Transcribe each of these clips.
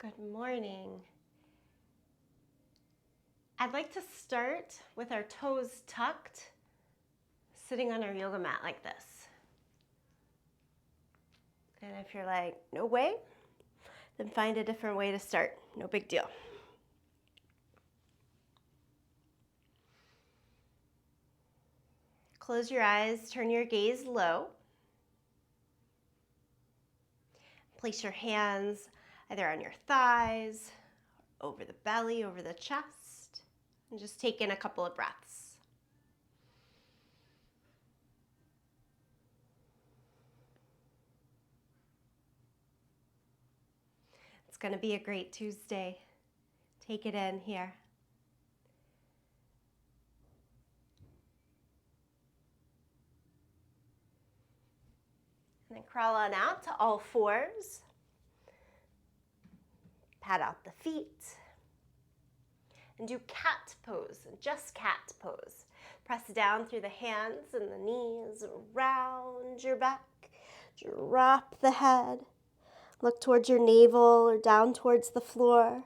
Good morning. I'd like to start with our toes tucked, sitting on our yoga mat like this. And if you're like, no way, then find a different way to start. No big deal. Close your eyes, turn your gaze low. Place your hands either on your thighs, over the belly, over the chest, and just take in a couple of breaths. It's going to be a great Tuesday. Take it in here. And then crawl on out to all fours. Pat out the feet. And do cat pose, just cat pose. Press down through the hands and the knees, around your back. Drop the head. Look towards your navel or down towards the floor.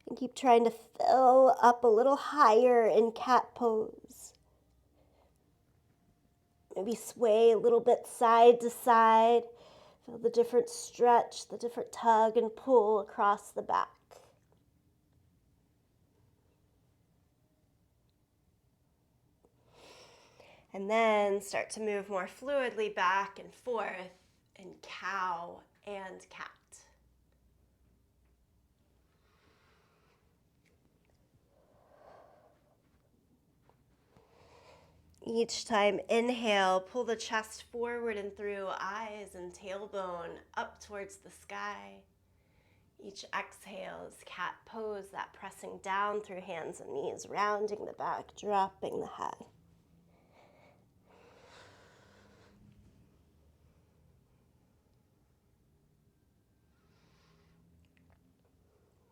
And keep trying to fill up a little higher in cat pose. Maybe sway a little bit side to side. Feel the different stretch, the different tug and pull across the back. And then start to move more fluidly back and forth in cow and cat. Each time, inhale, pull the chest forward and through, eyes and tailbone up towards the sky. Each exhale is cat pose, that pressing down through hands and knees, rounding the back, dropping the head.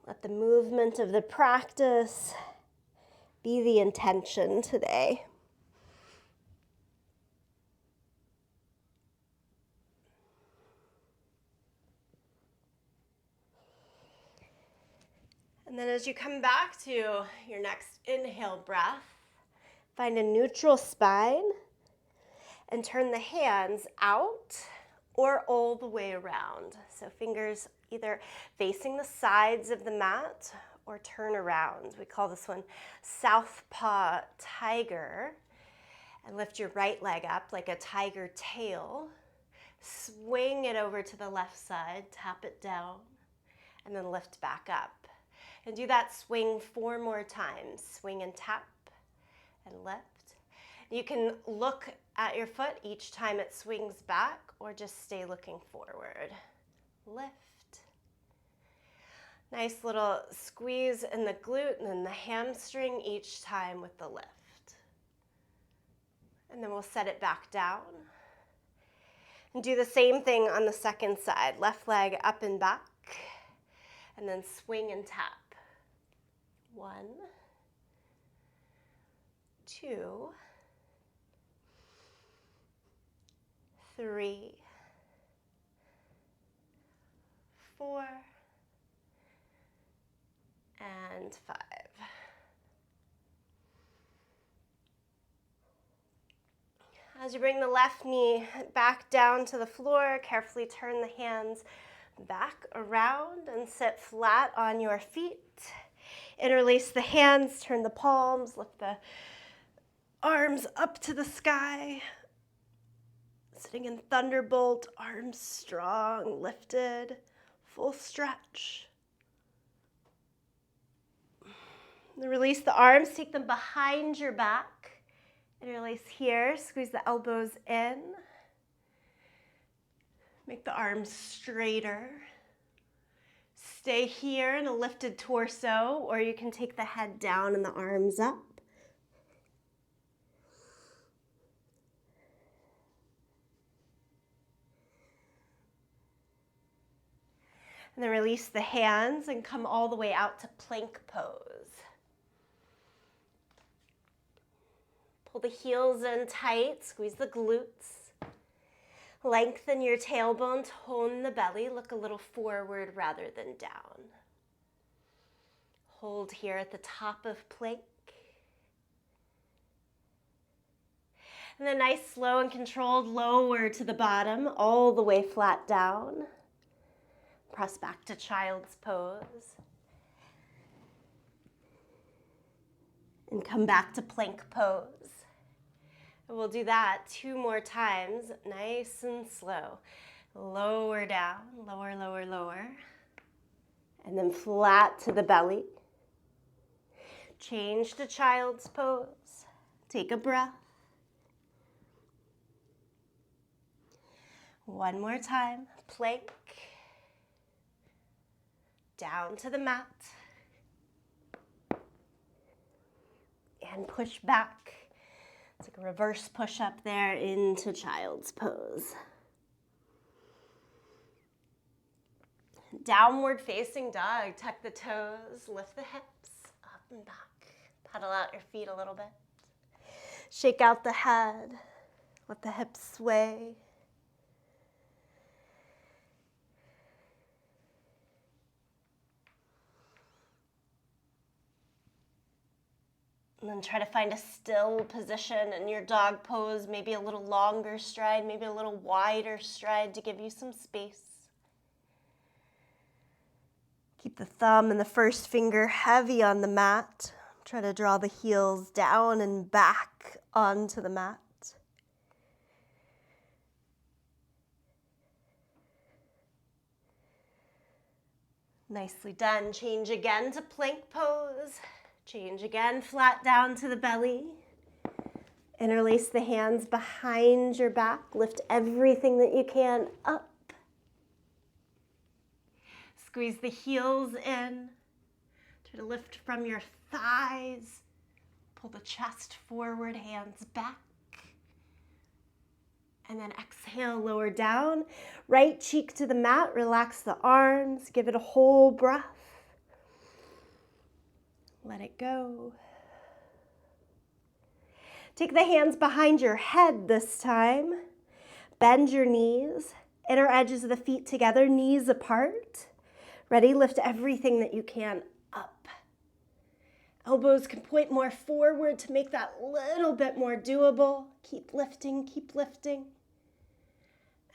Let the movement of the practice be the intention today. And then as you come back to your next inhale breath, find a neutral spine and turn the hands out or all the way around. So fingers either facing the sides of the mat or turn around. We call this one Southpaw Tiger. And lift your right leg up like a tiger tail. Swing it over to the left side, tap it down, and then lift back up. And do that swing 4 more times. Swing and tap and lift. You can look at your foot each time it swings back or just stay looking forward. Lift. Nice little squeeze in the glute and then the hamstring each time with the lift. And then we'll set it back down. And do the same thing on the second side. Left leg up and back. And then swing and tap. 1, 2, 3, 4, and 5. As you bring the left knee back down to the floor, carefully turn the hands back around and sit flat on your feet. Interlace the hands, turn the palms, lift the arms up to the sky. Sitting in thunderbolt, arms strong, lifted, full stretch. And release the arms, take them behind your back. Interlace here, squeeze the elbows in. Make the arms straighter. Stay here in a lifted torso, or you can take the head down and the arms up. And then release the hands and come all the way out to plank pose. Pull the heels in tight, squeeze the glutes. Lengthen your tailbone, tone the belly, look a little forward rather than down. Hold here at the top of plank. And then nice, slow and controlled lower to the bottom, all the way flat down. Press back to child's pose. And come back to plank pose. And we'll do that 2 more times, nice and slow. Lower down, lower, lower, lower. And then flat to the belly. Change to child's pose. Take a breath. One more time, plank. Down to the mat. And push back. It's like a reverse push up there into child's pose. Downward facing dog. Tuck the toes, lift the hips, up and back. Pedal out your feet a little bit. Shake out the head. Let the hips sway. And then try to find a still position in your dog pose, maybe a little longer stride, maybe a little wider stride to give you some space. Keep the thumb and the first finger heavy on the mat. Try to draw the heels down and back onto the mat. Nicely done. Change again to plank pose. Change again, flat down to the belly. Interlace the hands behind your back. Lift everything that you can up. Squeeze the heels in. Try to lift from your thighs. Pull the chest forward, hands back. And then exhale, lower down. Right cheek to the mat. Relax the arms. Give it a whole breath. Let it go. Take the hands behind your head this time. Bend your knees. Inner edges of the feet together, knees apart. Ready? Lift everything that you can up. Elbows can point more forward to make that little bit more doable. Keep lifting, keep lifting.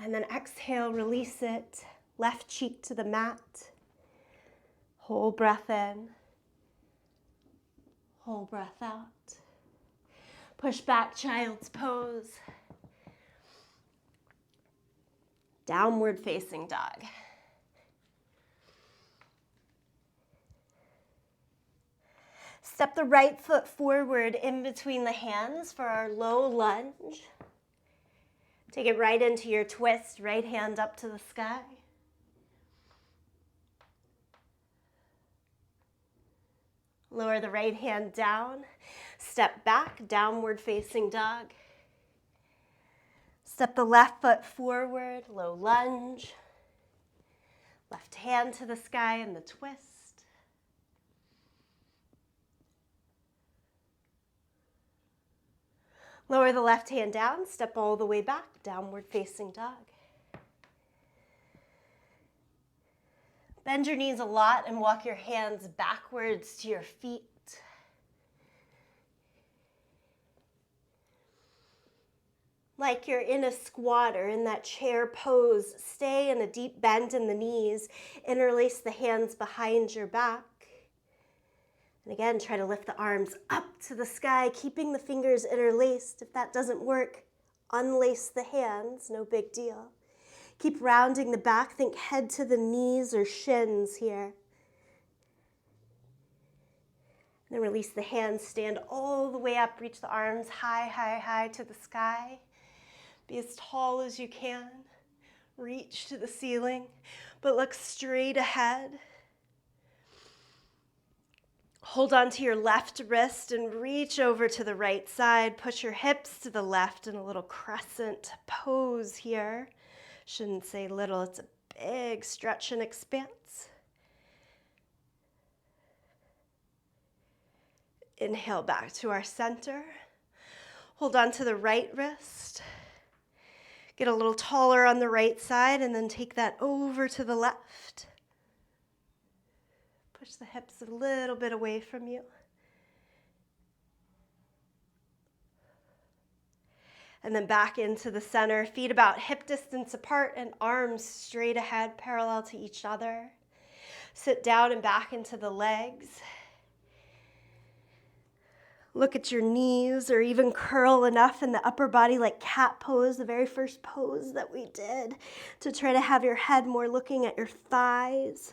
And then exhale, release it. Left cheek to the mat. Whole breath in. Whole breath out. Push back, child's pose. Downward facing dog. Step the right foot forward in between the hands for our low lunge. Take it right into your twist, right hand up to the sky. Lower the right hand down. Step back, downward facing dog. Step the left foot forward, low lunge. Left hand to the sky in the twist. Lower the left hand down, step all the way back, downward facing dog. Bend your knees a lot and walk your hands backwards to your feet. Like you're in a squat or in that chair pose, stay in a deep bend in the knees. Interlace the hands behind your back. And again, try to lift the arms up to the sky, keeping the fingers interlaced. If that doesn't work, unlace the hands, no big deal. Keep rounding the back, think head to the knees or shins here. And then release the hands, stand all the way up, reach the arms high, high, high to the sky. Be as tall as you can. Reach to the ceiling, but look straight ahead. Hold on to your left wrist and reach over to the right side. Push your hips to the left in a little crescent pose here. Shouldn't say little, it's a big stretch and expanse. Inhale back to our center. Hold on to the right wrist. Get a little taller on the right side and then take that over to the left. Push the hips a little bit away from you. And then back into the center, feet about hip distance apart and arms straight ahead, parallel to each other. Sit down and back into the legs. Look at your knees, or even curl enough in the upper body like cat pose, the very first pose that we did, to try to have your head more looking at your thighs.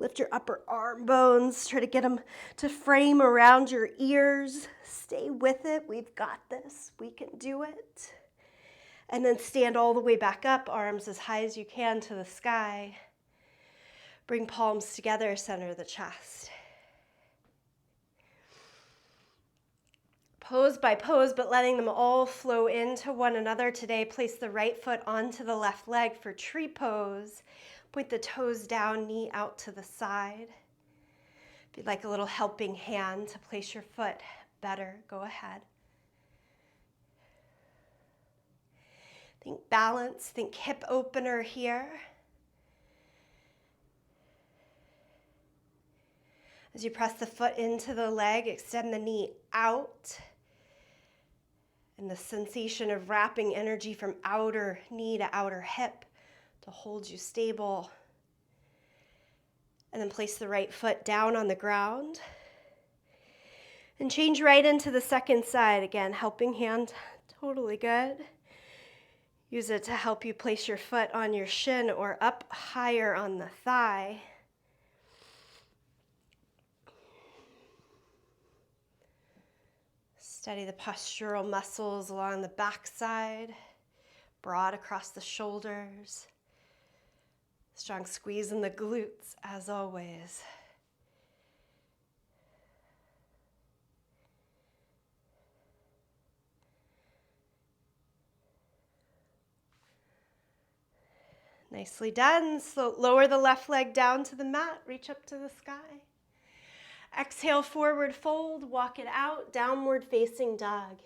Lift your upper arm bones, try to get them to frame around your ears. Stay with it, we've got this, we can do it. And then stand all the way back up, arms as high as you can to the sky. Bring palms together, center the chest. Pose by pose, but letting them all flow into one another today. Place the right foot onto the left leg for tree pose. Point the toes down, knee out to the side. If you'd like a little helping hand to place your foot better, go ahead. Think balance, think hip opener here. As you press the foot into the leg, extend the knee out. And the sensation of wrapping energy from outer knee to outer hip to hold you stable. And then place the right foot down on the ground. And change right into the second side. Again, helping hand, totally good. Use it to help you place your foot on your shin or up higher on the thigh. Steady the postural muscles along the backside, broad across the shoulders. Strong squeeze in the glutes, as always. Nicely done. So lower the left leg down to the mat, reach up to the sky. Exhale, forward fold, walk it out, downward facing dog.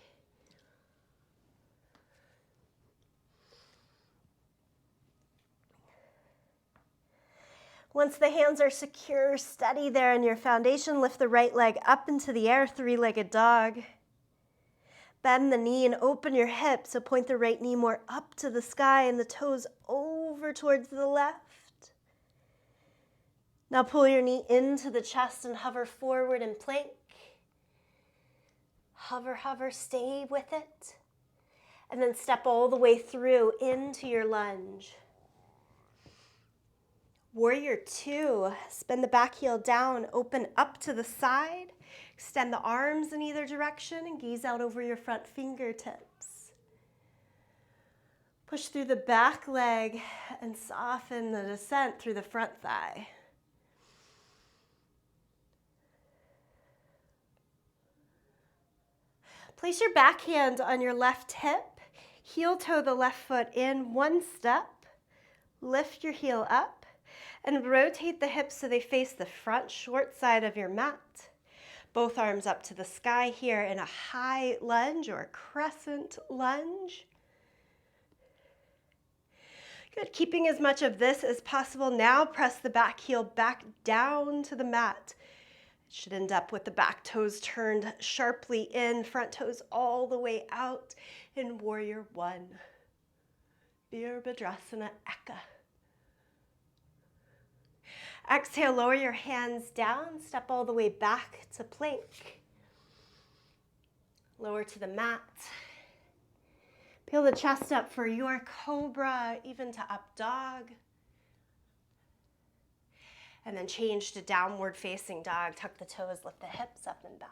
Once the hands are secure, steady there in your foundation, lift the right leg up into the air, three-legged dog. Bend the knee and open your hips, so point the right knee more up to the sky and the toes over towards the left. Now pull your knee into the chest and hover forward in plank. Hover, hover, stay with it. And then step all the way through into your lunge. Warrior two, spin the back heel down, open up to the side. Extend the arms in either direction and gaze out over your front fingertips. Push through the back leg and soften the descent through the front thigh. Place your back hand on your left hip, heel toe the left foot in one step, lift your heel up, and rotate the hips so they face the front short side of your mat. Both arms up to the sky here in a high lunge or a crescent lunge. Good, keeping as much of this as possible. Now press the back heel back down to the mat. Should end up with the back toes turned sharply in, front toes all the way out in Warrior One. Virabhadrasana Eka. Exhale, lower your hands down, step all the way back to plank. Lower to the mat. Peel the chest up for your cobra, even to up dog. And then change to downward facing dog. Tuck the toes, lift the hips up and back.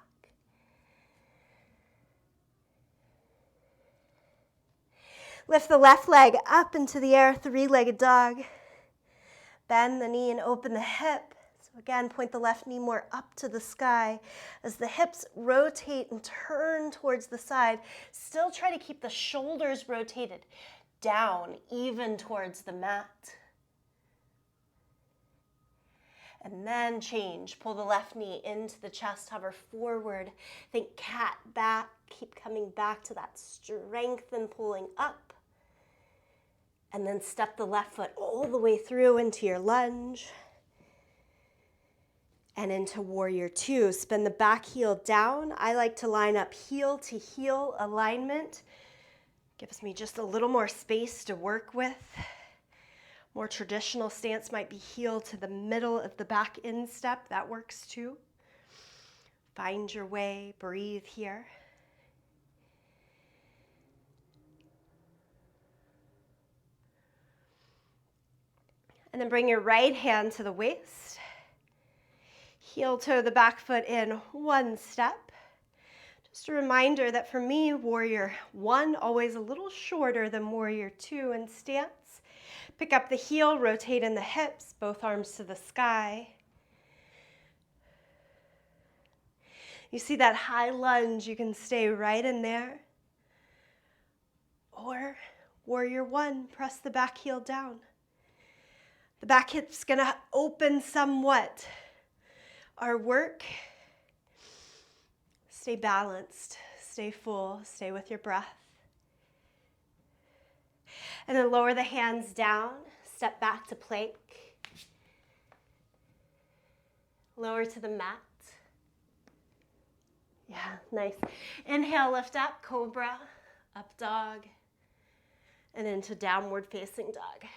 Lift the left leg up into the air, three-legged dog. Bend the knee and open the hip. So again, point the left knee more up to the sky as the hips rotate and turn towards the side. Still try to keep the shoulders rotated down, even towards the mat. And then change. Pull the left knee into the chest, hover forward. Think cat back. Keep coming back to that strength and pulling up. And then step the left foot all the way through into your lunge and into warrior two. Spin the back heel down. I like to line up heel to heel alignment. Gives me just a little more space to work with. More traditional stance might be heel to the middle of the back instep. That works too. Find your way, breathe here. And then bring your right hand to the waist. Heel toe the back foot in one step. Just a reminder that for me, warrior one, always a little shorter than warrior two in stance. Pick up the heel, rotate in the hips, both arms to the sky. You see that high lunge, you can stay right in there. Or warrior one, press the back heel down. The back hip's gonna open somewhat. Our work, stay balanced, stay full, stay with your breath. And then lower the hands down, step back to plank. Lower to the mat. Yeah, nice. Inhale, lift up, cobra, up dog, and into downward facing dog.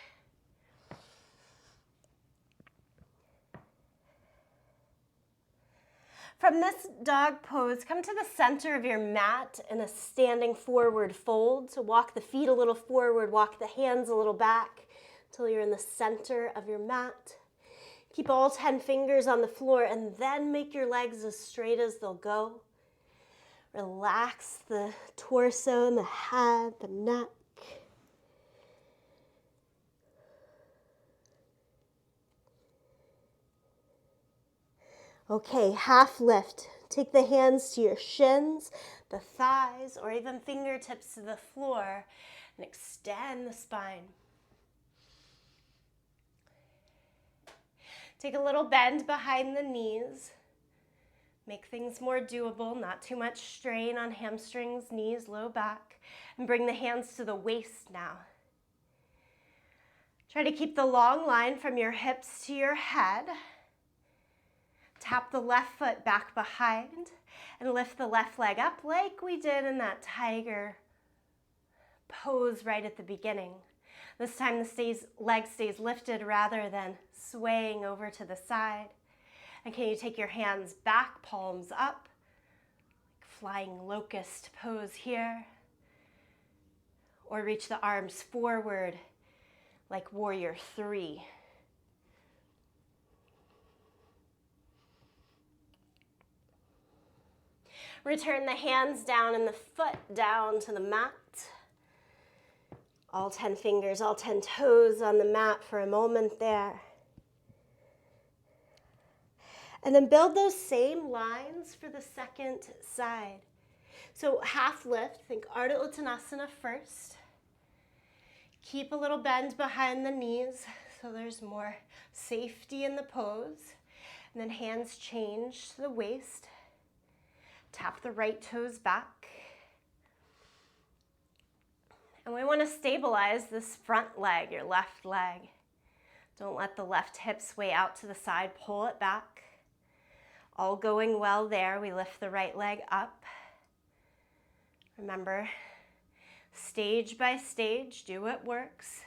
From this dog pose, come to the center of your mat in a standing forward fold. So walk the feet a little forward, walk the hands a little back until you're in the center of your mat. Keep all 10 fingers on the floor and then make your legs as straight as they'll go. Relax the torso and the head, the neck. Okay, half lift. Take the hands to your shins, the thighs, or even fingertips to the floor and extend the spine. Take a little bend behind the knees. Make things more doable, not too much strain on hamstrings, knees, low back. And bring the hands to the waist now. Try to keep the long line from your hips to your head. Tap the left foot back behind and lift the left leg up like we did in that tiger pose right at the beginning. This time the leg stays lifted rather than swaying over to the side. And can you take your hands back, palms up, like flying locust pose here? Or reach the arms forward like warrior three. Return the hands down and the foot down to the mat. All 10 fingers, all 10 toes on the mat for a moment there. And then build those same lines for the second side. So half lift, think Ardha Uttanasana first. Keep a little bend behind the knees so there's more safety in the pose. And then hands change to the waist. Tap the right toes back. And we want to stabilize this front leg, your left leg. Don't let the left hip sway out to the side, pull it back. All going well there, we lift the right leg up. Remember, stage by stage, do what works.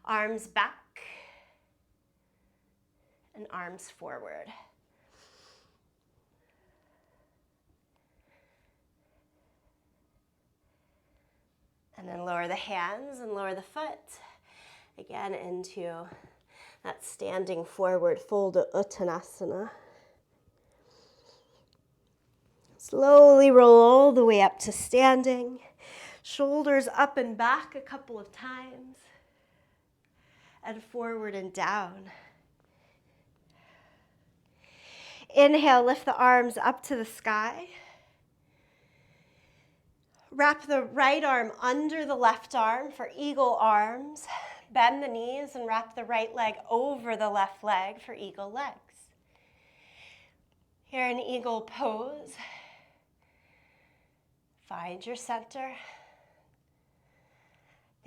Arms back and arms forward. And then lower the hands and lower the foot. Again, into that standing forward fold of Uttanasana. Slowly roll all the way up to standing. Shoulders up and back a couple of times. And forward and down. Inhale, lift the arms up to the sky. Wrap the right arm under the left arm for eagle arms. Bend the knees and wrap the right leg over the left leg for eagle legs. Here in eagle pose. Find your center.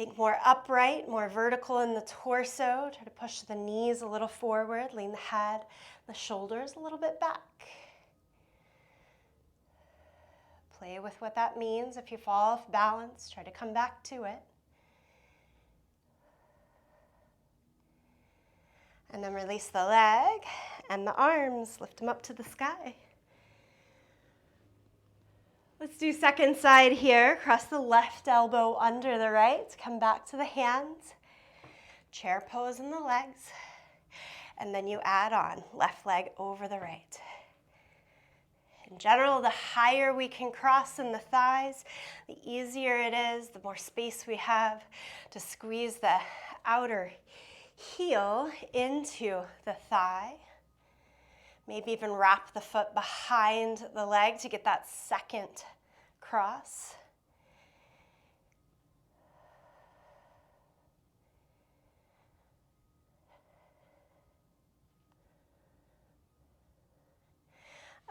Think more upright, more vertical in the torso. Try to push the knees a little forward, lean the head, the shoulders a little bit back. Play with what that means. If you fall off balance, try to come back to it. And then release the leg and the arms, lift them up to the sky. Let's do second side here. Cross the left elbow under the right. Come back to the hands. Chair pose in the legs. And then you add on left leg over the right. In general, the higher we can cross in the thighs, the easier it is, the more space we have to squeeze the outer heel into the thigh. Maybe even wrap the foot behind the leg to get that second cross.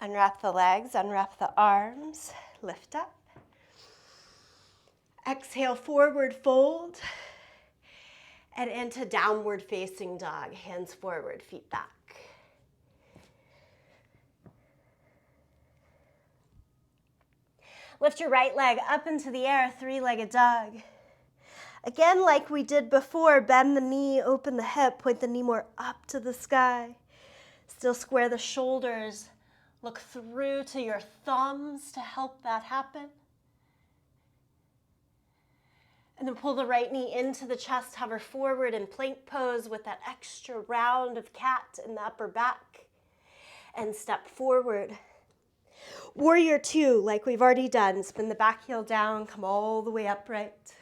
Unwrap the legs, unwrap the arms, lift up. Exhale, forward fold, and into downward facing dog. Hands forward, feet back. Lift your right leg up into the air, three-legged dog. Again, like we did before, bend the knee, open the hip, point the knee more up to the sky. Still square the shoulders. Look through to your thumbs to help that happen. And then pull the right knee into the chest, hover forward in plank pose with that extra round of cat in the upper back. And step forward. Warrior two, like we've already done. Spin the back heel down, come all the way upright.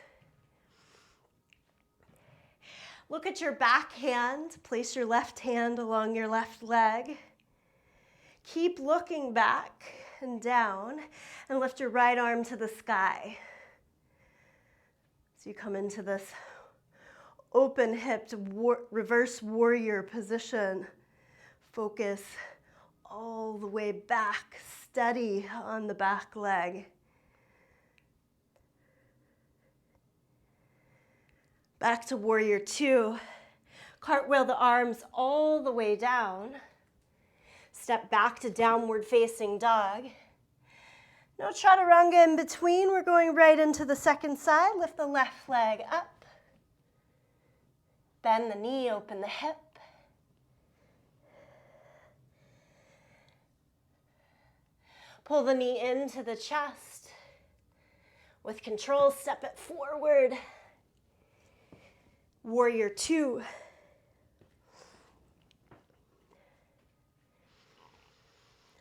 Look at your back hand. Place your left hand along your left leg. Keep looking back and down and lift your right arm to the sky. So you come into this open-hipped reverse warrior position. Focus all the way back, steady on the back leg. Back to warrior two. Cartwheel the arms all the way down. Step back to downward facing dog. No chaturanga in between. We're going right into the second side. Lift the left leg up. Bend the knee, open the hip. Pull the knee into the chest. With control, step it forward. Warrior two.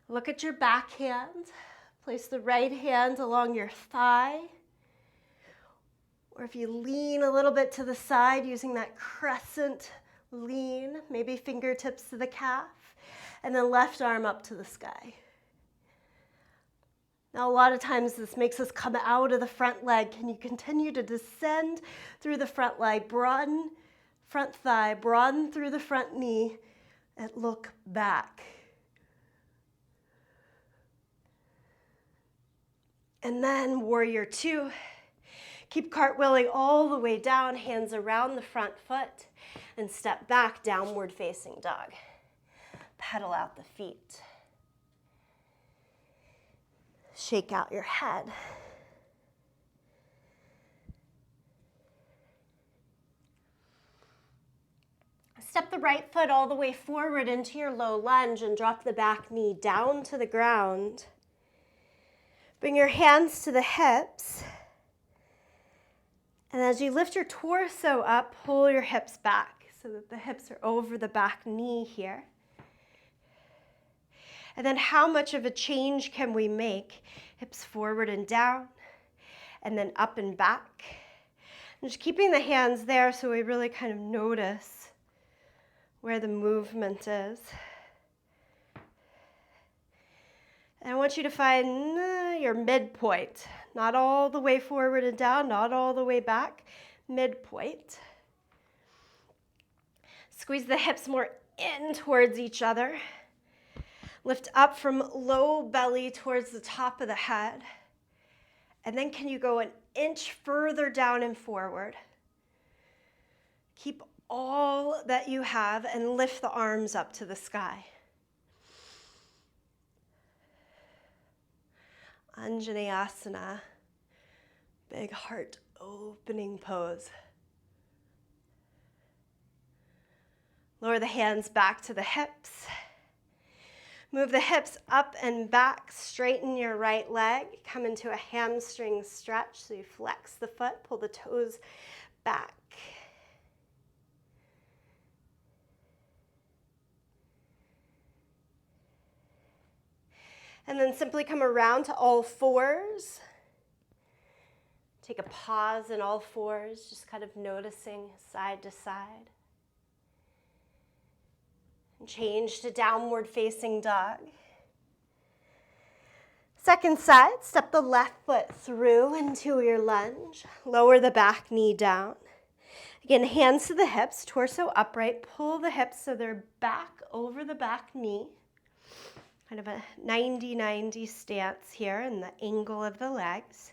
Look at your back hand. Place the right hand along your thigh. Or if you lean a little bit to the side using that crescent lean, maybe fingertips to the calf, and then left arm up to the sky. Now, a lot of times this makes us come out of the front leg. Can you continue to descend through the front leg? Broaden front thigh, broaden through the front knee, and look back. And then warrior two. Keep cartwheeling all the way down, hands around the front foot, and step back, downward facing dog. Pedal out the feet. Shake out your head. Step the right foot all the way forward into your low lunge and drop the back knee down to the ground. Bring your hands to the hips. And as you lift your torso up, pull your hips back so that the hips are over the back knee here. And then how much of a change can we make? Hips forward and down, and then up and back. And just keeping the hands there so we really kind of notice where the movement is. And I want you to find your midpoint. Not all the way forward and down, not all the way back. Midpoint. Squeeze the hips more in towards each other. Lift up from low belly towards the top of the head. And then can you go an inch further down and forward? Keep all that you have and lift the arms up to the sky. Anjaneyasana, big heart opening pose. Lower the hands back to the hips. Move the hips up and back, straighten your right leg, come into a hamstring stretch, so you flex the foot, pull the toes back. And then simply come around to all fours. Take a pause in all fours, just kind of noticing side to side. And change to downward facing dog. Second side, step the left foot through into your lunge. Lower the back knee down. Again, hands to the hips, torso upright. Pull the hips so they're back over the back knee. Kind of a 90-90 stance here in the angle of the legs.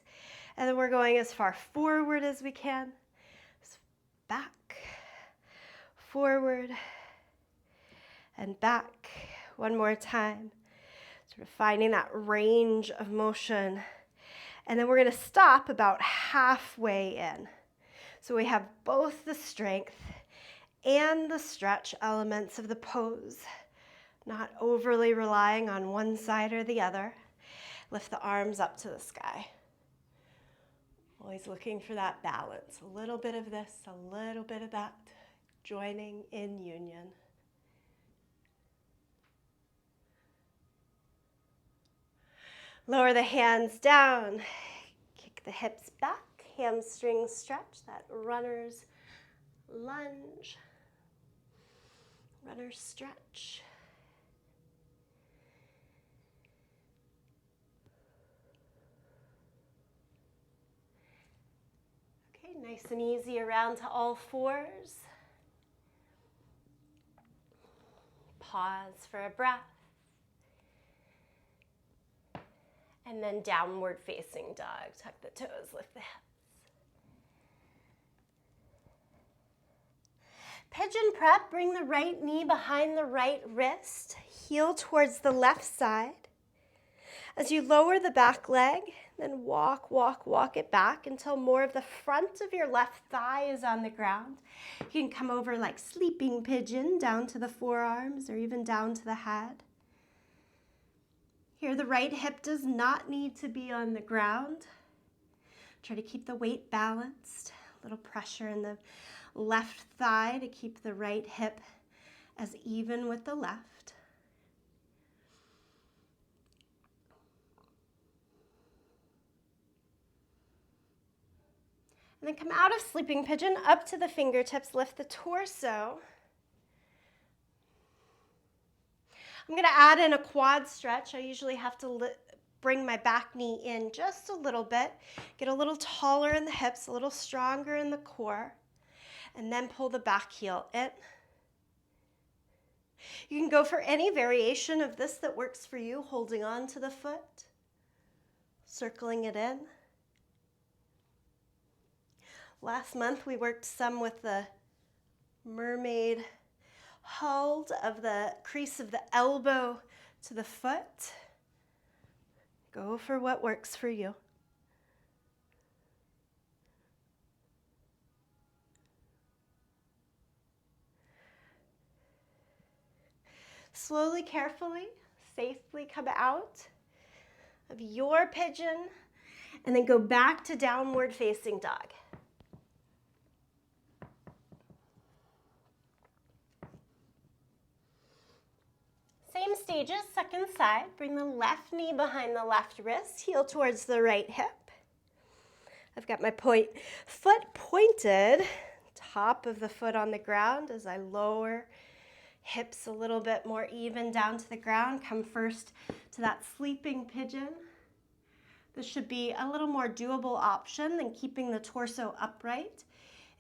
And then we're going as far forward as we can. So back, forward, and back. One more time. Sort of finding that range of motion. And then we're going to stop about halfway in. So we have both the strength and the stretch elements of the pose. Not overly relying on one side or the other. Lift the arms up to the sky. Always looking for that balance. A little bit of this, a little bit of that. Joining in union. Lower the hands down. Kick the hips back. Hamstring stretch. That runner's lunge. Runner's stretch. Nice and easy around to all fours. Pause for a breath. And then downward facing dog. Tuck the toes, lift the hips. Pigeon prep, bring the right knee behind the right wrist. Heel towards the left side. As you lower the back leg, then walk it back until more of the front of your left thigh is on the ground. You can come over like sleeping pigeon down to the forearms or even down to the head. Here, the right hip does not need to be on the ground. Try to keep the weight balanced. A little pressure in the left thigh to keep the right hip as even with the left. And then come out of sleeping pigeon, up to the fingertips, lift the torso. I'm going to add in a quad stretch. I usually have to bring my back knee in just a little bit, get a little taller in the hips, a little stronger in the core, and then pull the back heel in. You can go for any variation of this that works for you, holding on to the foot, circling it in. Last month we worked some with the mermaid hold of the crease of the elbow to the foot. Go for what works for you. Slowly, carefully, safely come out of your pigeon and then go back to downward facing dog. Same stages, second side. Bring the left knee behind the left wrist, heel towards the right hip. I've got my foot pointed, top of the foot on the ground as I lower hips a little bit more even down to the ground. Come first to that sleeping pigeon. This should be a little more doable option than keeping the torso upright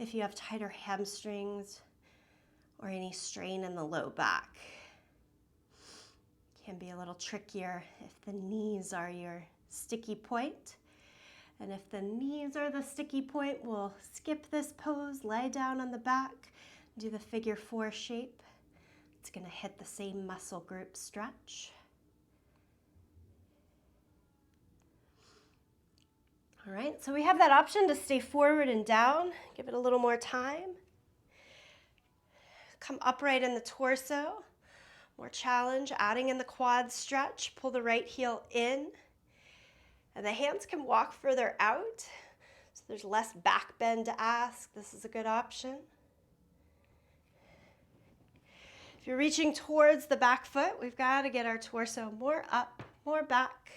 if you have tighter hamstrings or any strain in the low back. Can be a little trickier if the knees are your sticky point. And if the knees are the sticky point, we'll skip this pose, lie down on the back, Do the figure 4 shape. It's going to hit the same muscle group stretch. All right, so we have that option to stay forward and down. Give it a little more time. Come upright in the torso. More challenge, adding in the quad stretch. Pull the right heel in. And the hands can walk further out, so there's less back bend to ask. This is a good option. If you're reaching towards the back foot, we've got to get our torso more up, more back.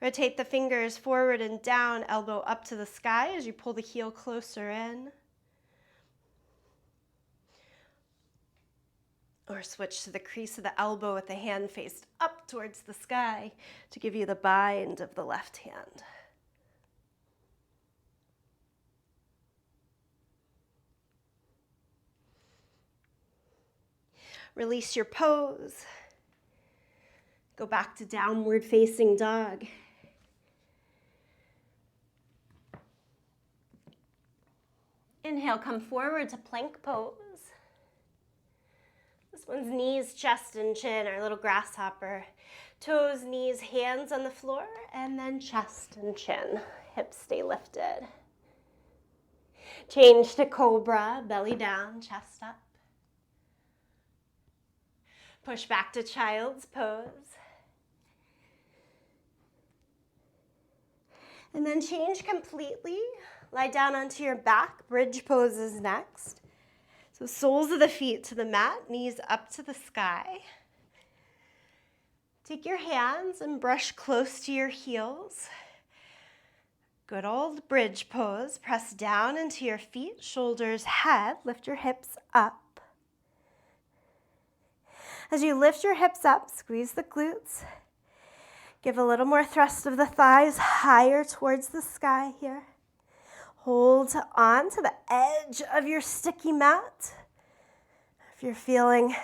Rotate the fingers forward and down, elbow up to the sky as you pull the heel closer in. Or switch to the crease of the elbow with the hand faced up towards the sky to give you the bind of the left hand. Release your pose. Go back to downward facing dog. Inhale, come forward to plank pose. This one's knees, chest, and chin, our little grasshopper. Toes, knees, hands on the floor, and then chest and chin. Hips stay lifted. Change to cobra, belly down, chest up. Push back to child's pose. And then change completely. Lie down onto your back. Bridge pose is next. So soles of the feet to the mat, knees up to the sky. Take your hands and brush close to your heels. Good old bridge pose. Press down into your feet, shoulders, head. Lift your hips up. As you lift your hips up, squeeze the glutes. Give a little more thrust of the thighs higher towards the sky here. Hold on to the edge of your sticky mat. If you're feeling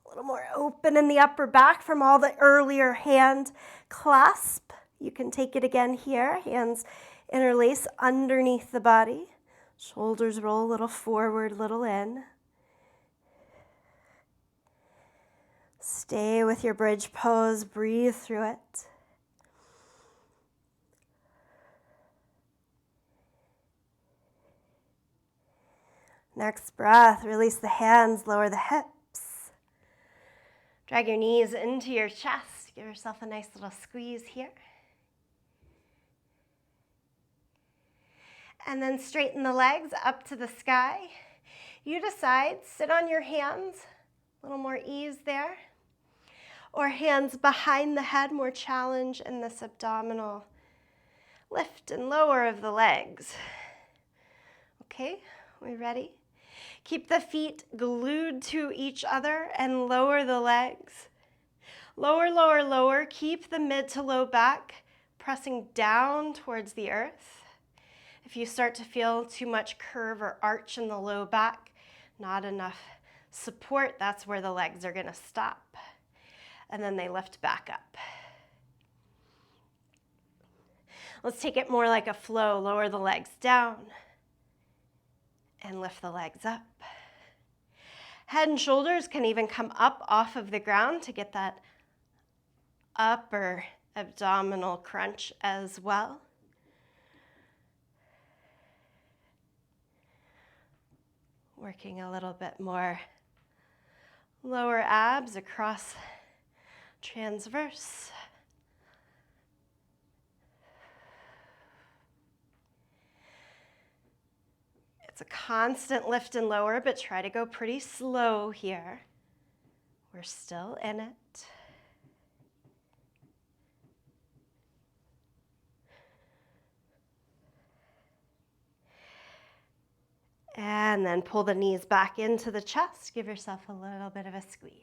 a little more open in the upper back from all the earlier hand clasp, you can take it again here. Hands interlace underneath the body. Shoulders roll a little forward, little in. Stay with your bridge pose. Breathe through it. Next breath, release the hands, lower the hips. Drag your knees into your chest. Give yourself a nice little squeeze here. And then straighten the legs up to the sky. You decide, sit on your hands, a little more ease there. Or hands behind the head, more challenge in this abdominal lift and lower of the legs. Okay, we ready? Keep the feet glued to each other and lower the legs. Lower, lower, lower. Keep the mid to low back pressing down towards the earth. If you start to feel too much curve or arch in the low back, not enough support, that's where the legs are going to stop. And then they lift back up. Let's take it more like a flow. Lower the legs down and lift the legs up. Head and shoulders can even come up off of the ground to get that upper abdominal crunch as well. Working a little bit more lower abs across transverse. It's a constant lift and lower, but try to go pretty slow here. We're still in it. And then pull the knees back into the chest. Give yourself a little bit of a squeeze.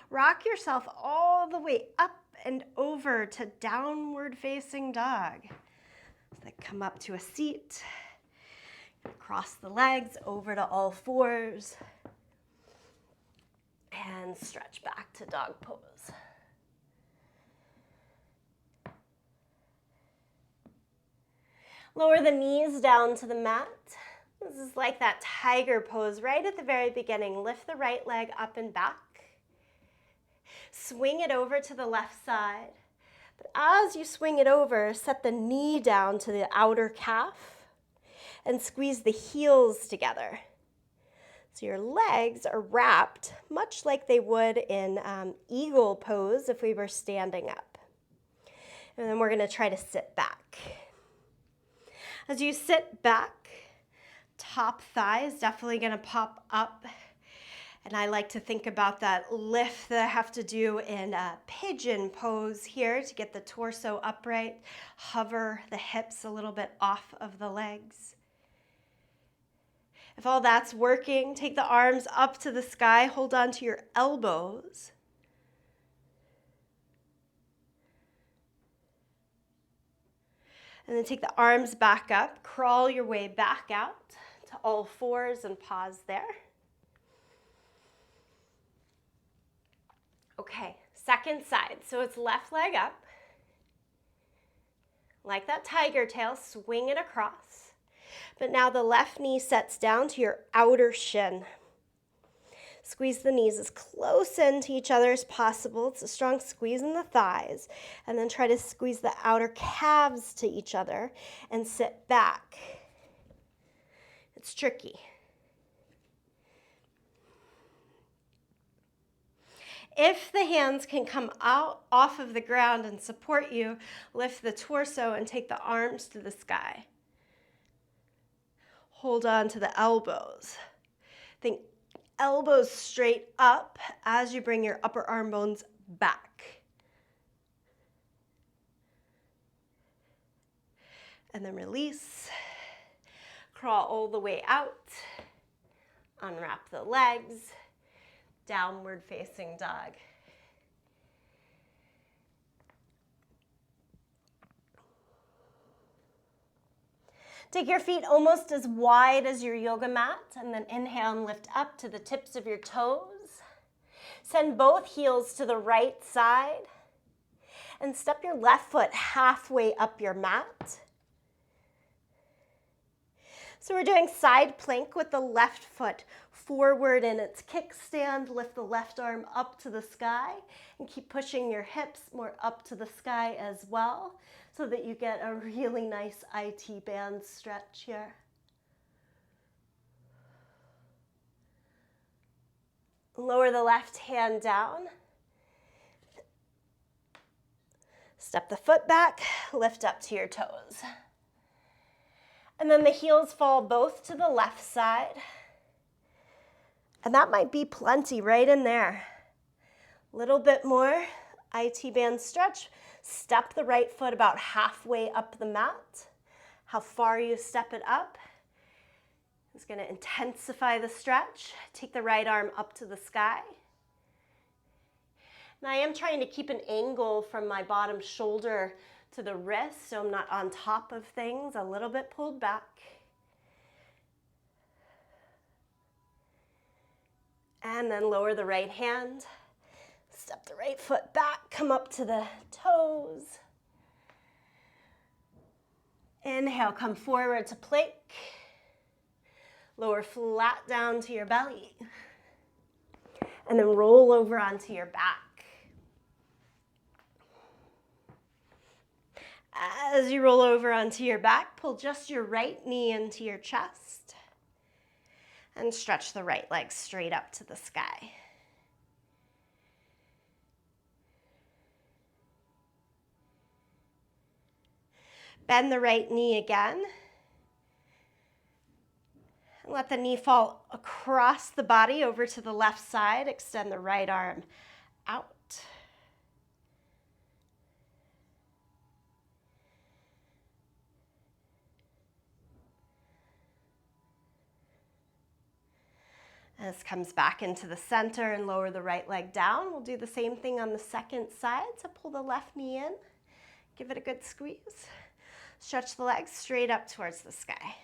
Rock yourself all the way up and over to downward facing dog. So come up to a seat, cross the legs over to all fours, and stretch back to dog pose. Lower the knees down to the mat. This is like that tiger pose right at the very beginning. Lift the right leg up and back. Swing it over to the left side. But as you swing it over, set the knee down to the outer calf and squeeze the heels together. So your legs are wrapped much like they would in eagle pose if we were standing up. And then we're going to try to sit back. As you sit back, top thigh is definitely going to pop up. And I like to think about that lift that I have to do in a pigeon pose here to get the torso upright. Hover the hips a little bit off of the legs. If all that's working, take the arms up to the sky, hold on to your elbows. And then take the arms back up, crawl your way back out to all fours and pause there. Okay, second side. So it's left leg up. Like that tiger tail, swing it across. But now the left knee sets down to your outer shin. Squeeze the knees as close into each other as possible. It's a strong squeeze in the thighs. And then try to squeeze the outer calves to each other and sit back. It's tricky. If the hands can come out off of the ground and support you, lift the torso and take the arms to the sky. Hold on to the elbows. Think elbows straight up as you bring your upper arm bones back. And then release. Crawl all the way out. Unwrap the legs. Downward facing dog. Take your feet almost as wide as your yoga mat, and then inhale and lift up to the tips of your toes. Send both heels to the right side, and step your left foot halfway up your mat. So we're doing side plank with the left foot forward in its kickstand. Lift the left arm up to the sky, and keep pushing your hips more up to the sky as well, so that you get a really nice IT band stretch here. Lower the left hand down. Step the foot back, lift up to your toes. And then the heels fall both to the left side. And that might be plenty right in there. A little bit more IT band stretch. Step the right foot about halfway up the mat. How far you step it up is going to intensify the stretch. Take the right arm up to the sky. And I am trying to keep an angle from my bottom shoulder to the wrist, so I'm not on top of things, a little bit pulled back. And then lower the right hand. Step the right foot back, come up to the toes. Inhale, come forward to plank. Lower flat down to your belly. And then roll over onto your back. As you roll over onto your back, pull just your right knee into your chest. And stretch the right leg straight up to the sky. Bend the right knee again. And let the knee fall across the body over to the left side. Extend the right arm out. As comes back into the center and lower the right leg down. We'll do the same thing on the second side. So pull the left knee in. Give it a good squeeze. Stretch the legs straight up towards the sky.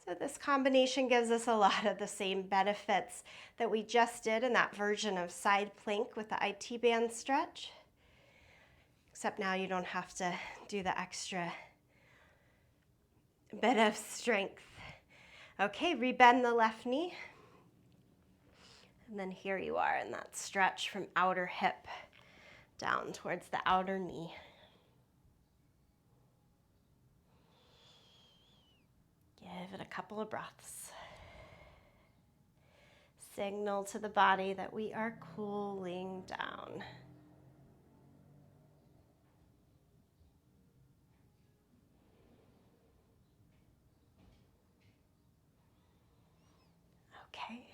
So this combination gives us a lot of the same benefits that we just did in that version of side plank with the IT band stretch. Except now you don't have to do the extra bit of strength. Okay, rebend the left knee. And then here you are in that stretch from outer hip down towards the outer knee. Give it a couple of breaths. Signal to the body that we are cooling down. Okay,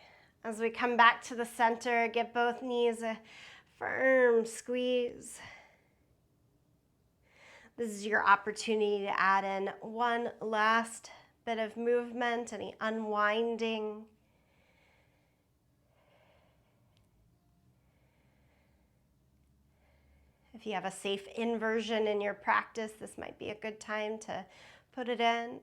as we come back to the center, give both knees a firm squeeze. This is your opportunity to add in one last bit of movement, any unwinding. If you have a safe inversion in your practice, this might be a good time to put it in.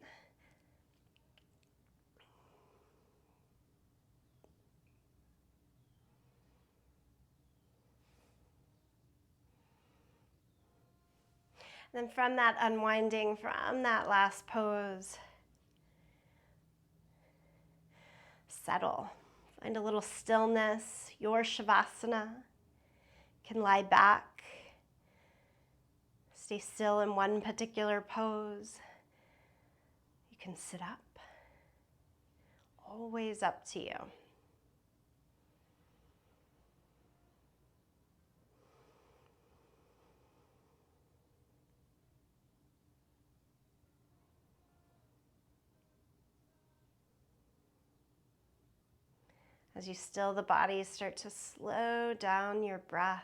Then from that unwinding, from that last pose, settle. Find a little stillness. Your Shavasana. Can lie back. Stay still in one particular pose. You can sit up. Always up to you. As you still the body, start to slow down your breath.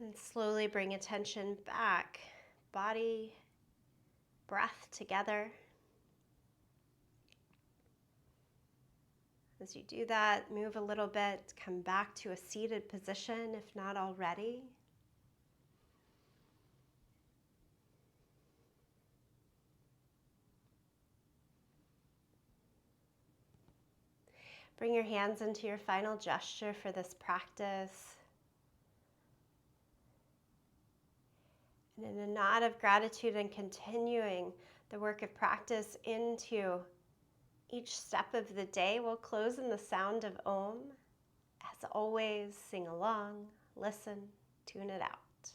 And slowly bring attention back. Body, breath together. As you do that, move a little bit, come back to a seated position if not already. Bring your hands into your final gesture for this practice. And in a nod of gratitude and continuing the work of practice into each step of the day, we'll close in the sound of Om. As always, sing along, listen, tune it out.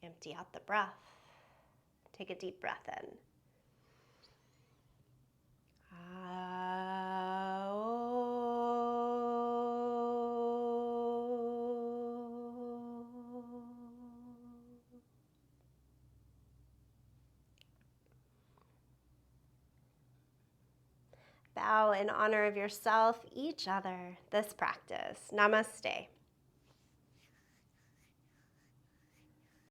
Empty out the breath. Take a deep breath in. Bow in honor of yourself, each other, this practice. Namaste.